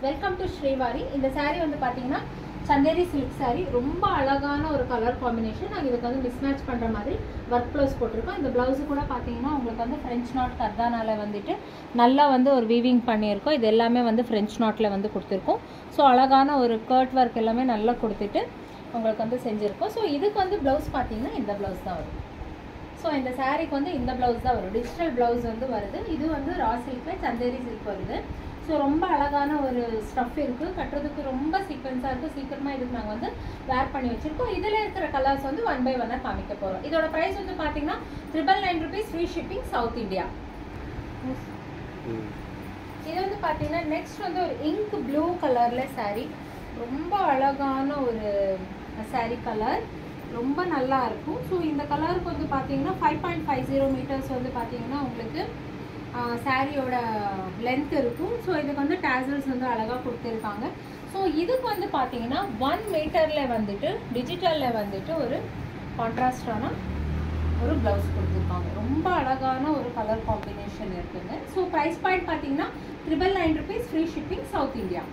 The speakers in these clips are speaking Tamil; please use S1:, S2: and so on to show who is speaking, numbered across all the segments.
S1: Welcome to Srivari. இந்த saree வந்து பாத்தீங்கன்னா சந்தேரி சில்க் saree. ரொம்ப அழகான ஒரு கலர் காம்பினேஷன். நாங்கள் இதுக்கு வந்து மிஸ்மேட்ச் பண்ணுற மாதிரி ஒர்க் ப்ளவுஸ் போட்டிருக்கோம். இந்த ப்ளவுஸு கூட பார்த்தீங்கன்னா உங்களுக்கு வந்து ஃப்ரெஞ்ச் நாட் கர்தானால வந்துட்டு நல்லா வந்து ஒரு வீவிங் பண்ணியிருக்கோம். இது எல்லாமே வந்து ஃப்ரெஞ்ச் நாட்டில் வந்து கொடுத்துருக்கோம். ஸோ அழகான ஒரு கர்ட் ஒர்க் எல்லாமே நல்லா கொடுத்துட்டு உங்களுக்கு வந்து செஞ்சுருக்கோம். ஸோ இதுக்கு வந்து ப்ளவுஸ் பார்த்தீங்கன்னா இந்த ப்ளவுஸ் தான் வரும். ஸோ இந்த சாரீக்கு வந்து இந்த ப்ளவுஸ் தான் வரும். டிஜிட்டல் ப்ளவுஸ் வந்து வருது. இது வந்து ரா சில்கில் சந்தேரி சில்க் வருது. ஸோ ரொம்ப அழகான ஒரு ஸ்டஃப் இருக்குது. கட்டுறதுக்கு ரொம்ப சீக்வன்ஸாக இருக்குது. சீக்கிரமாக இதுக்கு நாங்கள் வந்து வேர் பண்ணி வச்சுருக்கோம். இதில் இருக்கிற கலர்ஸ் வந்து 1 by 1 காமிக்க போகிறோம். இதோட ப்ரைஸ் வந்து பார்த்தீங்கன்னா 999 rupees free shipping south India. இது வந்து பார்த்தீங்கன்னா நெக்ஸ்ட் வந்து ஒரு இங்க் ப்ளூ கலரில் சாரீ. ரொம்ப அழகான ஒரு சாரீ கலர். ரொம்ப நல்லா இருக்கும். ஸோ இந்த கலருக்கு வந்து பார்த்தீங்கன்னா 5.50 meters வந்து பார்த்தீங்கன்னா உங்களுக்கு சாரியோட லென்த் இருக்கும். ஸோ இதுக்கு வந்து டேசல்ஸ் வந்து அழகாக கொடுத்துருக்காங்க. ஸோ இதுக்கு வந்து பார்த்தீங்கன்னா 1 மீட்டரில் வந்துட்டு டிஜிட்டலில் வந்துட்டு ஒரு கான்ட்ராஸ்டான ஒரு ப்ளவுஸ் கொடுத்துருக்காங்க. ரொம்ப அழகான ஒரு கலர் காம்பினேஷன் இருக்குங்க. ஸோ ப்ரைஸ் பாயிண்ட் பார்த்தீங்கன்னா 999 rupees free shipping south India.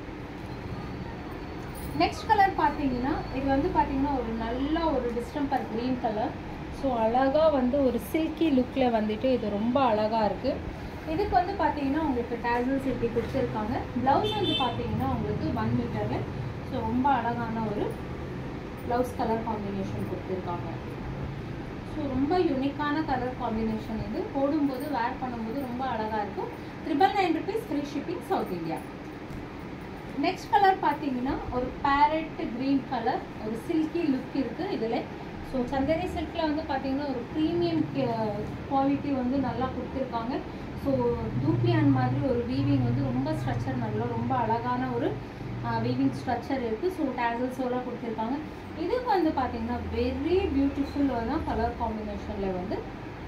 S1: Next colour பார்த்தீங்கன்னா இது வந்து பார்த்தீங்கன்னா ஒரு நல்ல ஒரு டிஸ்டம்பர் க்ரீன் கலர். ஸோ அழகாக வந்து ஒரு சில்கி லுக்கில் வந்துட்டு இது ரொம்ப அழகாக இருக்குது. இதுக்கு வந்து பார்த்தீங்கன்னா உங்களுக்கு டேசல்ஸ் இப்படி கொடுத்துருக்காங்க. ப்ளவுஸ் வந்து பார்த்தீங்கன்னா உங்களுக்கு 1 மீட்டரில் ஸோ ரொம்ப அழகான ஒரு ப்ளவுஸ் கலர் காம்பினேஷன் கொடுத்துருக்காங்க. ஸோ ரொம்ப யூனிக்கான கலர் காம்பினேஷன். இது போடும்போது வேர் பண்ணும்போது ரொம்ப அழகாக இருக்கும். 999 rupees free shipping south India. Next colour பார்த்தீங்கன்னா ஒரு பேரட் க்ரீன் கலர். ஒரு சில்கி லுக் இருக்குது இதில். ஸோ சந்தேரி சில்கில் வந்து பார்த்தீங்கன்னா ஒரு ப்ரீமியம் குவாலிட்டி வந்து நல்லா கொடுத்துருக்காங்க. ஸோ தூப்பியான் மாதிரி ஒரு வீவிங் வந்து ரொம்ப ஸ்ட்ரக்சர் நல்லா ரொம்ப அழகான ஒரு வீவிங் ஸ்ட்ரக்சர் இருக்குது. ஸோ டேசல்ஸோட கொடுத்துருக்காங்க. இதுக்கு வந்து பார்த்தீங்கன்னா வெரி பியூட்டிஃபுல்லான கலர் காம்பினேஷனில் வந்து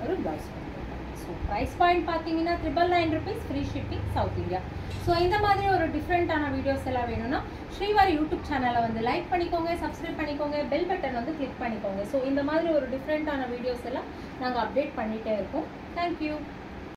S1: ஒரு ப்ளவுஸ் கொடுத்துருக்காங்க. ஸோ ப்ரைஸ் பாயிண்ட் பார்த்தீங்கன்னா 999 rupees free shipping south India. So இந்த மாதிரி ஒரு டிஃப்ரெண்ட்டான வீடியோஸ் எல்லாம் வேணும்னா ஸ்ரீவாரி யூடியூப் சேனலை வந்து லைக் பண்ணிக்கோங்க, சப்ஸ்கிரைப் பண்ணிக்கோங்க, பெல் பட்டன் வந்து கிளிக் பண்ணிக்கோங்க. ஸோ இந்த மாதிரி ஒரு டிஃப்ரெண்ட்டான வீடியோஸ் எல்லாம் நாங்கள் அப்டேட் பண்ணிகிட்டே இருக்கோம். தேங்க்யூ.